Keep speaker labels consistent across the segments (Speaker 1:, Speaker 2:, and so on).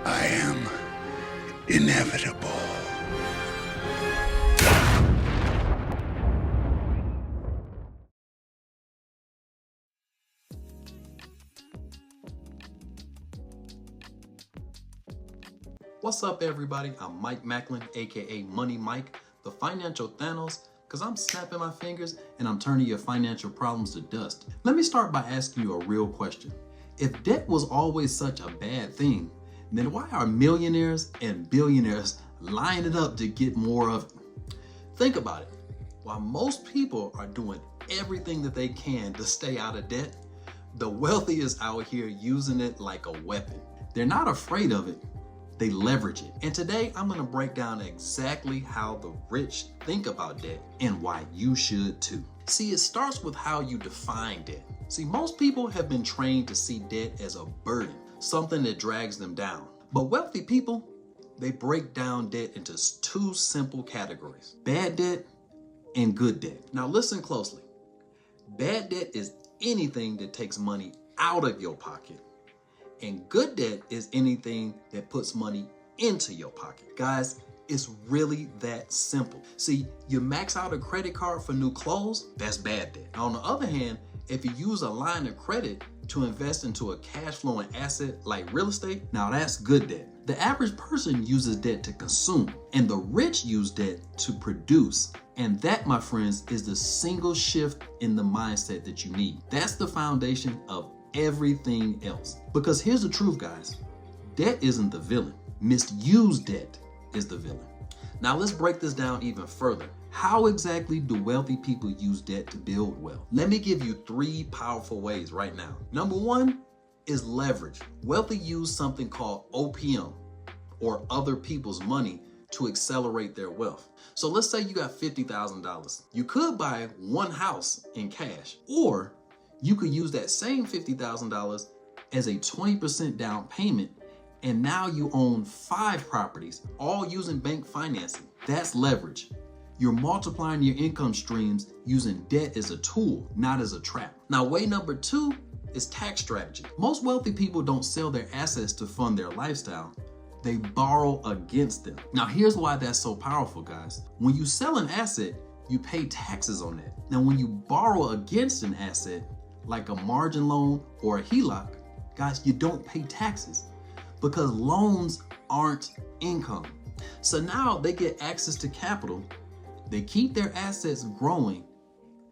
Speaker 1: I am inevitable.
Speaker 2: What's up, everybody? I'm Mike Macklin, aka Money Mike, the financial Thanos, because I'm snapping my fingers and I'm turning your financial problems to dust. Let me start by asking you a real question. If debt was always such a bad thing, then why are millionaires and billionaires lining up to get more of it? Think about it. While most people are doing everything that they can to stay out of debt, the wealthy is out here using it like a weapon. They're not afraid of it. They leverage it. And today I'm going to break down exactly how the rich think about debt and why you should too. See, it starts with how you define debt. See, most people have been trained to see debt as a burden, something that drags them down. But wealthy people, they break down debt into two simple categories: bad debt and good debt. Now listen closely. Bad debt is anything that takes money out of your pocket. And good debt is anything that puts money into your pocket. Guys, it's really that simple. See, you max out a credit card for new clothes, that's bad debt. On the other hand, if you use a line of credit to invest into a cash flowing asset like real estate, now that's good debt. The average person uses debt to consume, and the rich use debt to produce. And that, my friends, is the single shift in the mindset that you need. That's the foundation of everything else. Because here's the truth, guys. Debt isn't the villain. Misused debt is the villain. Now let's break this down even further. How exactly do wealthy people use debt to build wealth? Let me give you three powerful ways right now. Number one is leverage. Wealthy use something called OPM, or other people's money, to accelerate their wealth. So let's say you got $50,000. You could buy one house in cash, or you could use that same $50,000 as a 20% down payment, and now you own 5 properties, all using bank financing. That's leverage. You're multiplying your income streams using debt as a tool, not as a trap. Now, way number 2 is tax strategy. Most wealthy people don't sell their assets to fund their lifestyle. They borrow against them. Now, here's why that's so powerful, guys. When you sell an asset, you pay taxes on that. Now, when you borrow against an asset, like a margin loan or a HELOC, guys, you don't pay taxes because loans aren't income. So now they get access to capital, they keep their assets growing,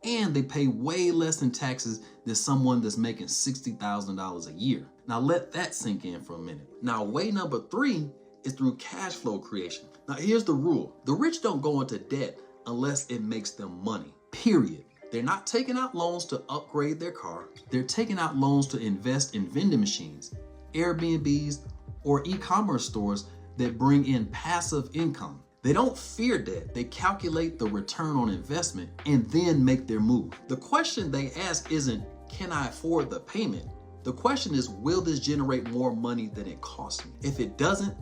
Speaker 2: and they pay way less in taxes than someone that's making $60,000 a year. Now let that sink in for a minute. Now, way number 3 is through cash flow creation. Now here's the rule. The rich don't go into debt unless it makes them money, period. They're not taking out loans to upgrade their car. They're taking out loans to invest in vending machines, Airbnbs, or e-commerce stores that bring in passive income. They don't fear debt. They calculate the return on investment and then make their move. The question they ask isn't, can I afford the payment? The question is, will this generate more money than it costs me? If it doesn't,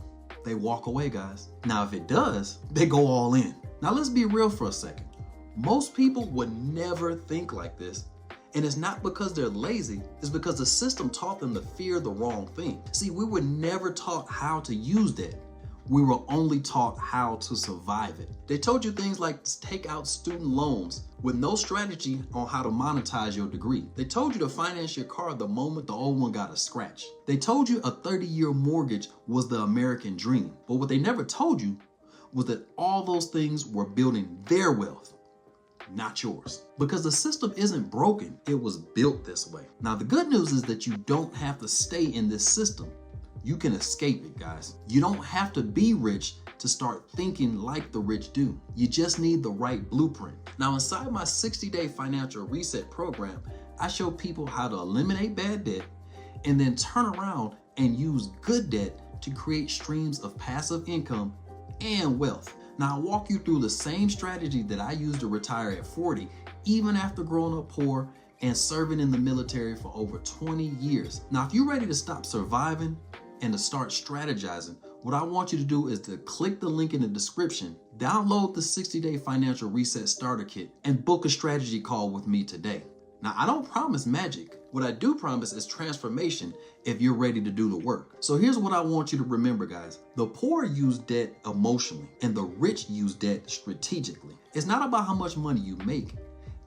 Speaker 2: they walk away, guys. Now, if it does, they go all in. Now, let's be real for a second. Most people would never think like this, and it's not because they're lazy, it's because the system taught them to fear the wrong thing. See, we were never taught how to use debt. We were only taught how to survive it. They told you things like take out student loans with no strategy on how to monetize your degree. They told you to finance your car the moment the old one got a scratch. They told you a 30-year mortgage was the American dream. But what they never told you was that all those things were building their wealth, not yours. Because the system isn't broken, it was built this way. Now, the good news is that you don't have to stay in this system. You can escape it, guys. You don't have to be rich to start thinking like the rich do. You just need the right blueprint. Now, inside my 60-day financial reset program, I show people how to eliminate bad debt and then turn around and use good debt to create streams of passive income and wealth. Now, I'll walk you through the same strategy that I used to retire at 40, even after growing up poor and serving in the military for over 20 years. Now, if you're ready to stop surviving and to start strategizing, what I want you to do is to click the link in the description, download the 60-day financial reset starter kit, and book a strategy call with me today. Now, I don't promise magic. What I do promise is transformation if you're ready to do the work. So here's what I want you to remember, guys. The poor use debt emotionally and the rich use debt strategically. It's not about how much money you make.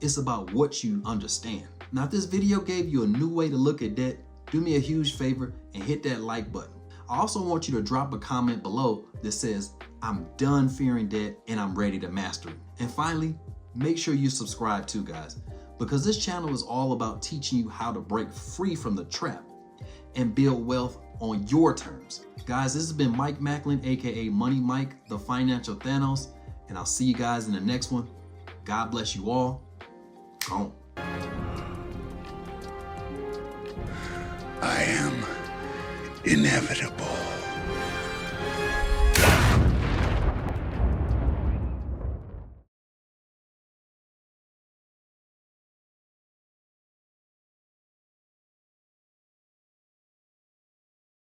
Speaker 2: It's about what you understand. Now, if this video gave you a new way to look at debt, do me a huge favor and hit that like button. I also want you to drop a comment below that says, I'm done fearing debt and I'm ready to master it. And finally, make sure you subscribe too, guys, because this channel is all about teaching you how to break free from the trap and build wealth on your terms. Guys, this has been Mike Macklin, aka Money Mike, the Financial Thanos, and I'll see you guys in the next one. God bless you all. Gone.
Speaker 1: I am inevitable.